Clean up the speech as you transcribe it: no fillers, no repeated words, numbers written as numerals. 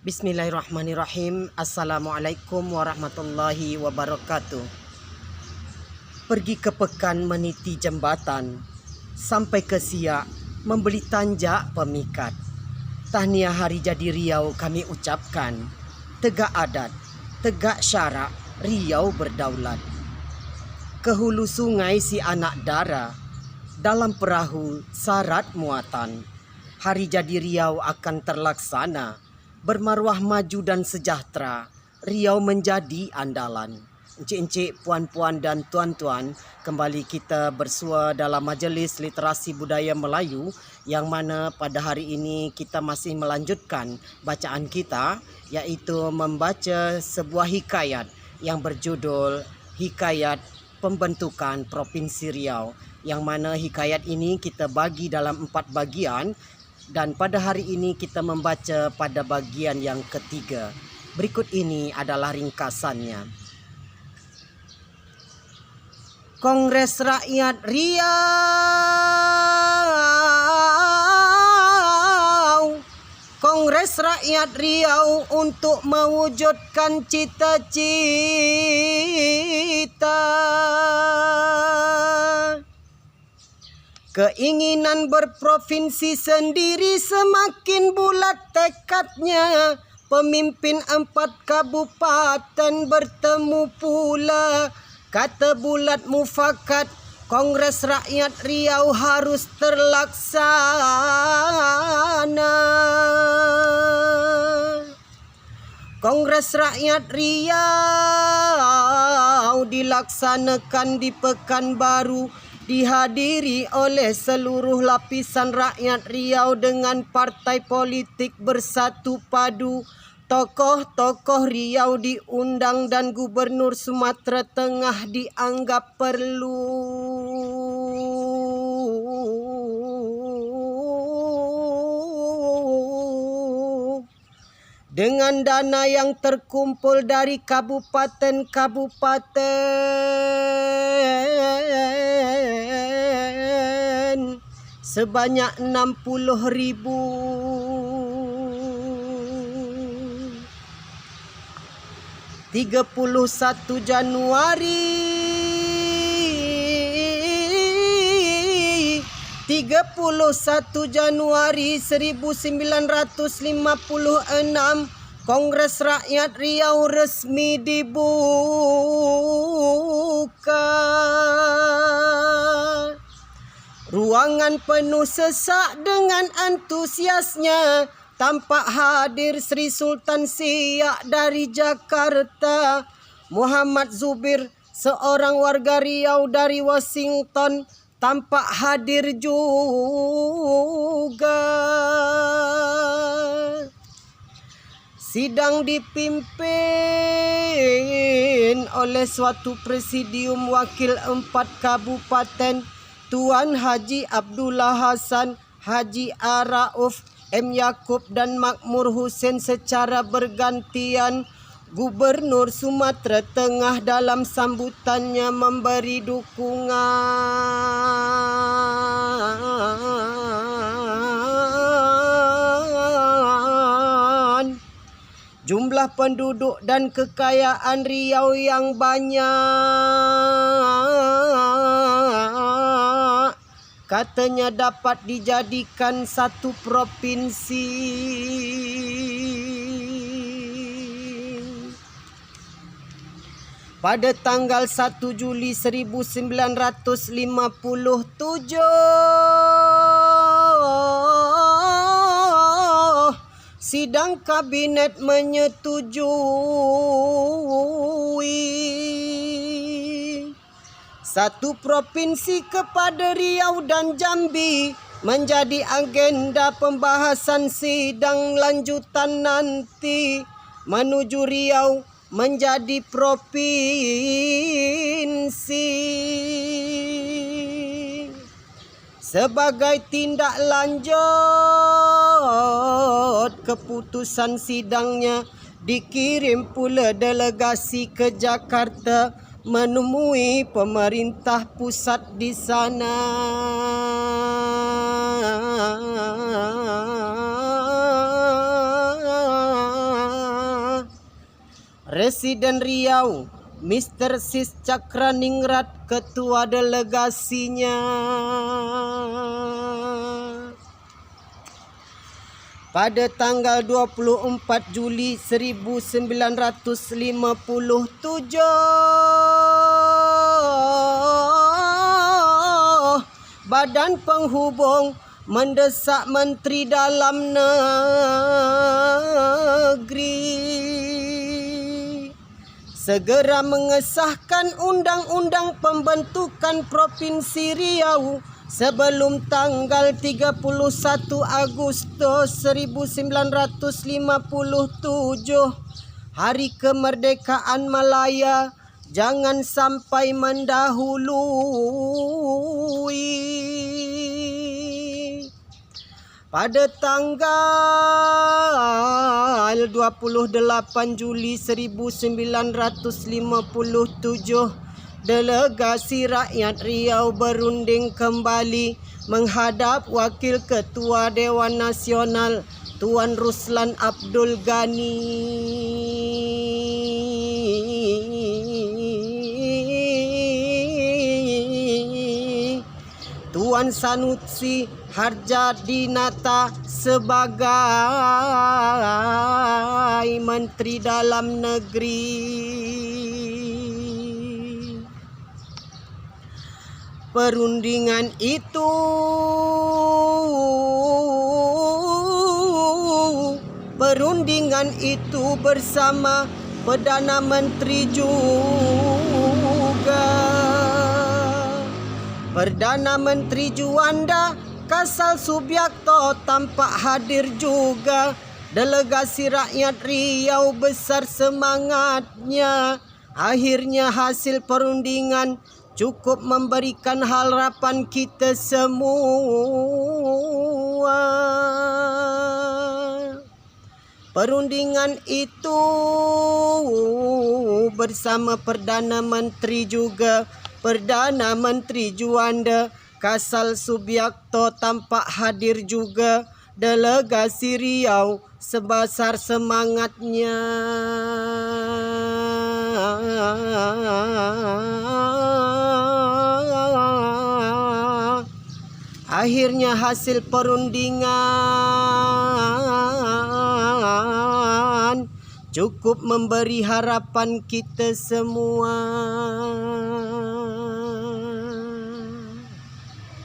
Bismillahirrahmanirrahim. Assalamualaikum warahmatullahi wabarakatuh. Pergi ke Pekan meniti jambatan, sampai ke Siak membeli tanjak pemikat. Tahniah Hari Jadi Riau kami ucapkan. Tegak adat, tegak syarak, Riau berdaulat. Ke hulu sungai si anak dara, dalam perahu syarat muatan. Hari Jadi Riau akan terlaksana, bermaruah maju dan sejahtera, Riau menjadi andalan. Encik-encik, puan-puan dan tuan-tuan, kembali kita bersua dalam majlis literasi budaya Melayu yang mana pada hari ini kita masih melanjutkan bacaan kita, iaitu membaca sebuah hikayat yang berjudul Hikayat Pembentukan Provinsi Riau, yang mana hikayat ini kita bagi dalam 4 bagian. Dan pada hari ini kita membaca pada bagian yang ketiga. Berikut ini adalah ringkasannya. Kongres Rakyat Riau, Kongres Rakyat Riau untuk mewujudkan cita-cita. Keinginan berprovinsi sendiri semakin bulat tekadnya. Pemimpin 4 kabupaten bertemu pula. Kata bulat mufakat, Kongres Rakyat Riau harus terlaksana. Kongres Rakyat Riau dilaksanakan di Pekanbaru, dihadiri oleh seluruh lapisan rakyat Riau dengan partai politik bersatu padu. Tokoh-tokoh Riau diundang dan Gubernur Sumatera Tengah dianggap perlu. Dengan dana yang terkumpul dari kabupaten sebanyak 60.000. 31 Januari 1956, Kongres Rakyat Riau resmi dibuka. Ruangan penuh sesak dengan antusiasnya. Tampak hadir Sri Sultan Siak dari Jakarta. Muhammad Zubir, seorang warga Riau dari Washington, tampak hadir juga. Sidang dipimpin oleh suatu presidium wakil 4 kabupaten, Tuan Haji Abdullah Hasan, Haji A. Rauf, M. Yaakob dan Makmur Hussein secara bergantian. Gubernur Sumatera Tengah dalam sambutannya memberi dukungan. Jumlah penduduk dan kekayaan Riau yang banyak, katanya dapat dijadikan satu provinsi. Pada tanggal 1 Juli 1957, sidang kabinet menyetujui satu provinsi kepada Riau dan Jambi menjadi agenda pembahasan sidang lanjutan nanti menuju Riau menjadi provinsi. Sebagai tindak lanjut keputusan sidangnya, dikirim pula delegasi ke Jakarta menemui pemerintah pusat di sana. Residen Riau, Mr. Sis Cakraningrat, ketua delegasinya. Pada tanggal 24 Juli 1957, Badan Penghubung mendesak Menteri Dalam Negeri segera mengesahkan Undang-Undang Pembentukan Provinsi Riau sebelum tanggal 31 Agustus 1957, Hari Kemerdekaan Malaya, jangan sampai mendahului. Pada tanggal 28 Juli 1957, delegasi rakyat Riau berunding kembali menghadap Wakil Ketua Dewan Nasional Tuan Ruslan Abdul Ghani. Tuan Sanusi Harjadinata sebagai Menteri Dalam Negeri. Perundingan itu bersama Perdana Menteri juga. Perdana Menteri Juanda Kasal Subiakto tampak hadir juga. Delegasi rakyat Riau besar semangatnya. Akhirnya hasil perundingan cukup memberikan harapan kita semua. Perundingan itu bersama Perdana Menteri juga. Perdana Menteri Juanda Kasal Subiakto tampak hadir juga. Delegasi Riau sebesar semangatnya. Akhirnya hasil perundingan cukup memberi harapan kita semua.